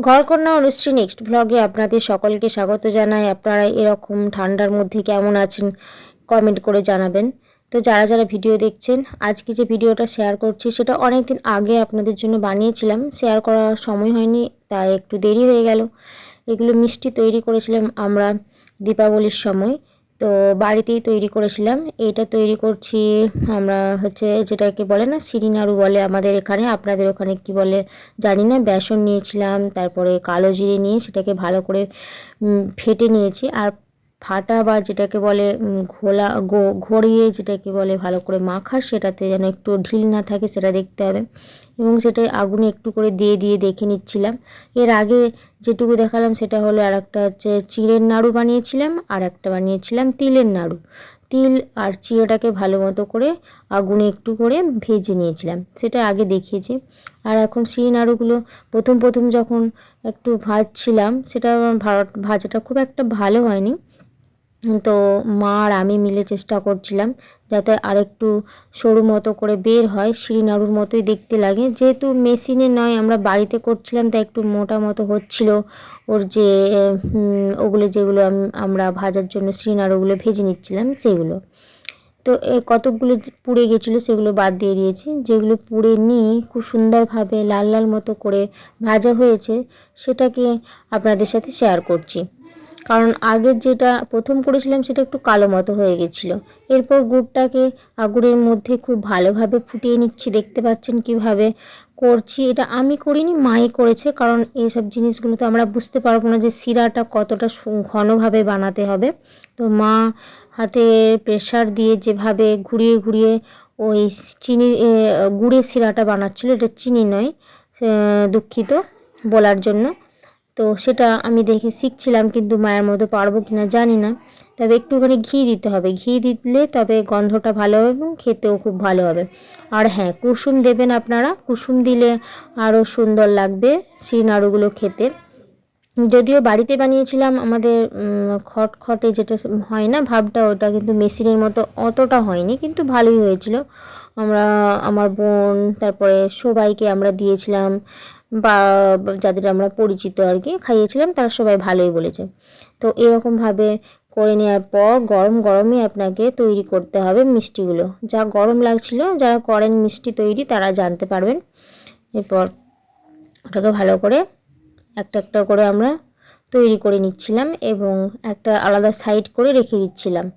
ঘরকন্যা Anushree next ব্লগে আপনাদের সকলকে স্বাগত জানাই। আপনারা এরকম ঠান্ডার মধ্যে কেমন আছেন কমেন্ট করে জানাবেন। তো যারা যারা ভিডিও দেখছেন, আজকে যে ভিডিওটা শেয়ার করছি সেটা অনেক দিন আগে আপনাদের জন্য বানিয়েছিলাম, শেয়ার করার সময় হয়নি, তাই একটু দেরি হয়ে গেল। এগুলো মিষ্টি তৈরি করেছিলাম আমরা দীপাবলির সময়, তো বাড়িতেই তৈরি করেছিলাম। এটা তৈরি করছি আমরা যেটাকে বলে না সিরি নাড়ু বলে আমাদের এখানে, আপনাদের ওখানে কি বলে জানি না। বেসন নিয়েছিলাম, তারপরে কালো জিরে নিয়ে সেটাকে ভালো করে ফেটে নিয়েছি। আর ফাটা বা যেটাকে বলে ঘোরিয়ে যেটাকে বলে ভালো করে মাখা, সেটাতে যেন একটু ঢিল না থাকে সেটা দেখতে হবে। এবং সেটা আগুনে একটু করে দিয়ে দিয়ে দেখে নিচ্ছিলাম। এর আগে যেটুকু দেখালাম সেটা হলো আর একটা চিড়ের নাড়ু বানিয়েছিলাম, আর একটা বানিয়েছিলাম তিলের নাড়ু। তিল আর চিড়েটাকে ভালো মতো করে আগুনে একটু করে ভেজে নিয়েছিলাম, সেটা আগে দেখিয়েছি। আর এখন সেই নাড়ুগুলো প্রথম যখন একটু ভাজছিলাম, সেটা ভাজাটা খুব একটা ভালো হয়নি। তো মা আর আমি মিলে চেষ্টা করছিলাম যাতে আরেকটু সরু মতো করে বের হয়, শিরি নাড়ুর মতোই দেখতে লাগে। যেহেতু মেশিনে নয়, আমরা বাড়িতে করছিলাম, তাই একটু মোটা মতো হচ্ছিল। ওর যে ওগুলো যেগুলো আমরা ভাজার জন্য শিরি নাড়ুগুলো ভেজে নিচ্ছিলাম সেগুলো, তো কতকগুলো পুড়ে গেছিলো, সেগুলো বাদ দিয়ে দিয়েছি। যেগুলো পুড়ে নিয়ে খুব সুন্দরভাবে লাল লাল মতো করে ভাজা হয়েছে সেটাকে আপনাদের সাথে শেয়ার করছি। কারণ আগের যেটা প্রথম করেছিলাম সেটা একটু কালো মতো হয়ে গেছিলো। এরপর গুড়টাকে আগুনের মধ্যে খুব ভালোভাবে ফুটিয়ে নিচ্ছি, দেখতে পাচ্ছেন কিভাবে করছি। এটা আমি করিনি, মাই করেছে, কারণ এইসব জিনিসগুলো তো আমরা বুঝতে পারবো না যে শিরাটা কতটা ঘনভাবে বানাতে হবে। তো মা হাতে প্রেসার দিয়ে যেভাবে ঘুরিয়ে ঘুরিয়ে ওই চিনি গুড়ের শিরাটা বানাচ্ছিলো, এটা চিনি নয়, দুঃখিত বলার জন্য। তো সেটা আমি দেখে শিখছিলাম, কিন্তু মায়ের মতো পারবো কিনা জানি না। তবে একটুখানি ঘি দিতে হবে, ঘি দিলে তবে গন্ধটা ভালো হবে এবং খেতেও খুব ভালো হবে। আর হ্যাঁ, কুসুম দেবেন আপনারা, কুসুম দিলে আরও সুন্দর লাগবে সেই নাড়ুগুলো খেতে। যদিও বাড়িতে বানিয়েছিলাম আমাদের খটখটে যেটা হয় না ভাবটা, ওটা কিন্তু মেশিনের মতো অতটা হয়নি, কিন্তু ভালোই হয়েছিল। আমার বোন তারপরে সবাইকে আমরা দিয়েছিলাম, বা যাদের আমরা পরিচিত আর কি খাইয়েছিলাম, তারা সবাই ভালোই বলেছে। তো এরকমভাবে করে নেওয়ার পর গরম গরমই আপনাকে তৈরি করতে হবে মিষ্টিগুলো। যা গরম লাগছিল, যারা করেন মিষ্টি তৈরি তারা জানতে পারবেন। এরপর ওটাকে ভালো করে একটা একটা করে আমরা তৈরি করে নিচ্ছিলাম এবং একটা আলাদা সাইড করে রেখে দিচ্ছিলাম।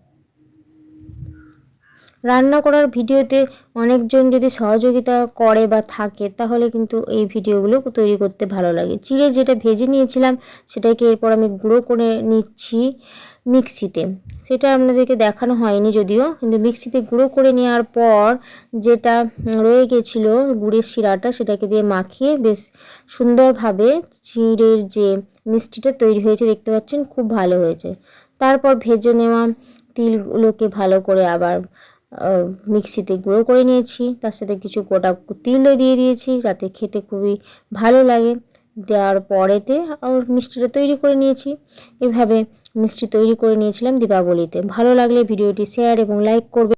রান্না করার ভিডিওতে অনেকজন যদি সহযোগিতা করে বা থাকে, তাহলে কিন্তু এই ভিডিওগুলো তৈরি করতে ভালো লাগে। চিড়ে যেটা ভেজে নিয়েছিলাম সেটাকে এরপর আমি গুঁড়ো করে নিচ্ছি মিক্সিতে। সেটা আপনাদেরকে দেখানো হয়নি যদিও, কিন্তু মিক্সিতে গুঁড়ো করে নেওয়ার পর যেটা রয়ে গেছিলো গুড়ের শিরাটা, সেটাকে দিয়ে মাখিয়ে বেশ সুন্দরভাবে চিড়ের যে মিষ্টিটা তৈরি হয়েছে দেখতে পাচ্ছেন, খুব ভালো হয়েছে। তারপর ভেজে নেওয়া তিলগুলোকে ভালো করে আবার মিক্সিতে গুঁড়ো করে নিয়েছি, তার সাথে কিছু গোটা তিলও দিয়ে দিয়েছি যাতে খেতে খুবই ভালো লাগে। দেওয়ার পরেতে আর মিষ্টিটা তৈরি করে নিয়েছি। এভাবে মিষ্টি তৈরি করে নিয়েছিলাম দীপাবলিতে। ভালো লাগলে ভিডিওটি শেয়ার এবং লাইক করবে।